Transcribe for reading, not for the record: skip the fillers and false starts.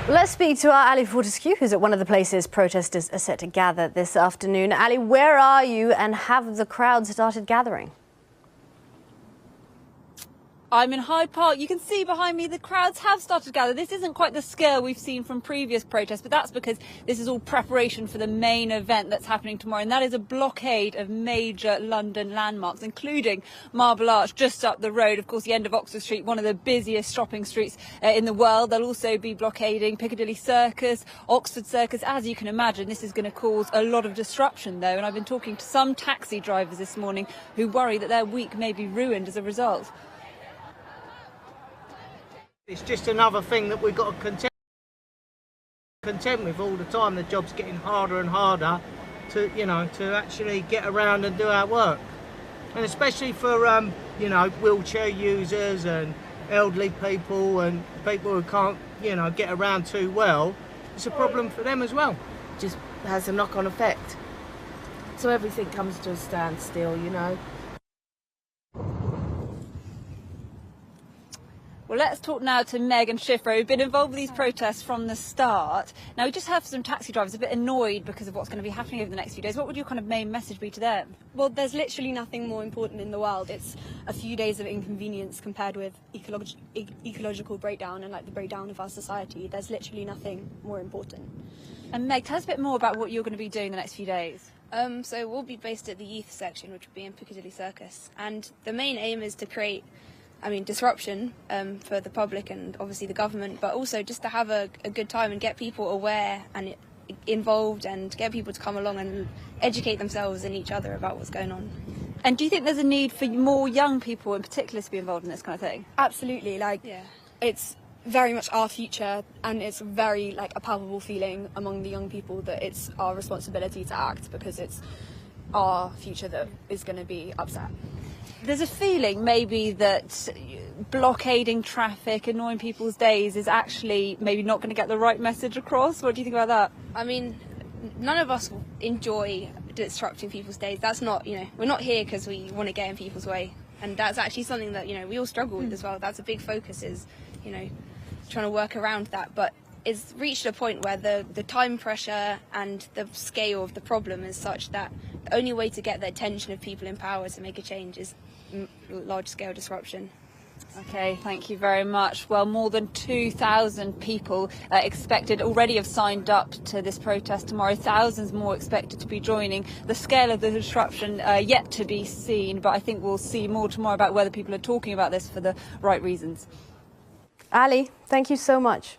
Let's speak to our Ali Fortescue, who's at one of the places protesters are set to gather this afternoon. Ali, where are you, and have the crowd started gathering? I'm in Hyde Park. You can see behind me the crowds have started to gather. This isn't quite the scale we've seen from previous protests, but that's because this is all preparation for the main event that's happening tomorrow, and that is a blockade of major London landmarks, including Marble Arch just up the road. Of course, the end of Oxford Street, one of the busiest shopping streets in the world. They'll also be blockading Piccadilly Circus, Oxford Circus. As you can imagine, this is going to cause a lot of disruption, though, and I've been talking to some taxi drivers this morning who worry that their week may be ruined as a result. It's just another thing that we've got to contend with all the time. The job's getting harder and harder to actually get around and do our work. And especially for, wheelchair users and elderly people and people who can't, get around too well, it's a problem for them as well. Just has a knock-on effect. So everything comes to a standstill, Well, let's talk now to Meg and Shifra, who've been involved with these protests from the start. Now, we just have some taxi drivers a bit annoyed because of what's going to be happening over the next few days. What would your kind of main message be to them? Well, there's literally nothing more important in the world. It's a few days of inconvenience compared with ecological breakdown and the breakdown of our society. There's literally nothing more important. And Meg, tell us a bit more about what you're going to be doing the next few days. So we'll be based at the youth section, which will be in Piccadilly Circus. And the main aim is to create disruption for the public and obviously the government, but also just to have a good time and get people aware and involved and get people to come along and educate themselves and each other about what's going on. And do you think there's a need for more young people in particular to be involved in this kind of thing? Absolutely. It's very much our future, and it's very a palpable feeling among the young people that it's our responsibility to act because it's our future that is going to be upset. There's a feeling maybe that blockading traffic, annoying people's days is actually maybe not going to get the right message across. What do you think about that? I mean, none of us enjoy disrupting people's days. That's not, we're not here because we want to get in people's way. And that's actually something that, we all struggle with as well. That's a big focus is, trying to work around that. But it's reached a point where the time pressure and the scale of the problem is such that the only way to get the attention of people in power to make a change is large-scale disruption. Okay, thank you very much. Well, more than 2,000 people expected already have signed up to this protest tomorrow. Thousands more expected to be joining. The scale of the disruption yet to be seen, but I think we'll see more tomorrow about whether people are talking about this for the right reasons. Ali, thank you so much.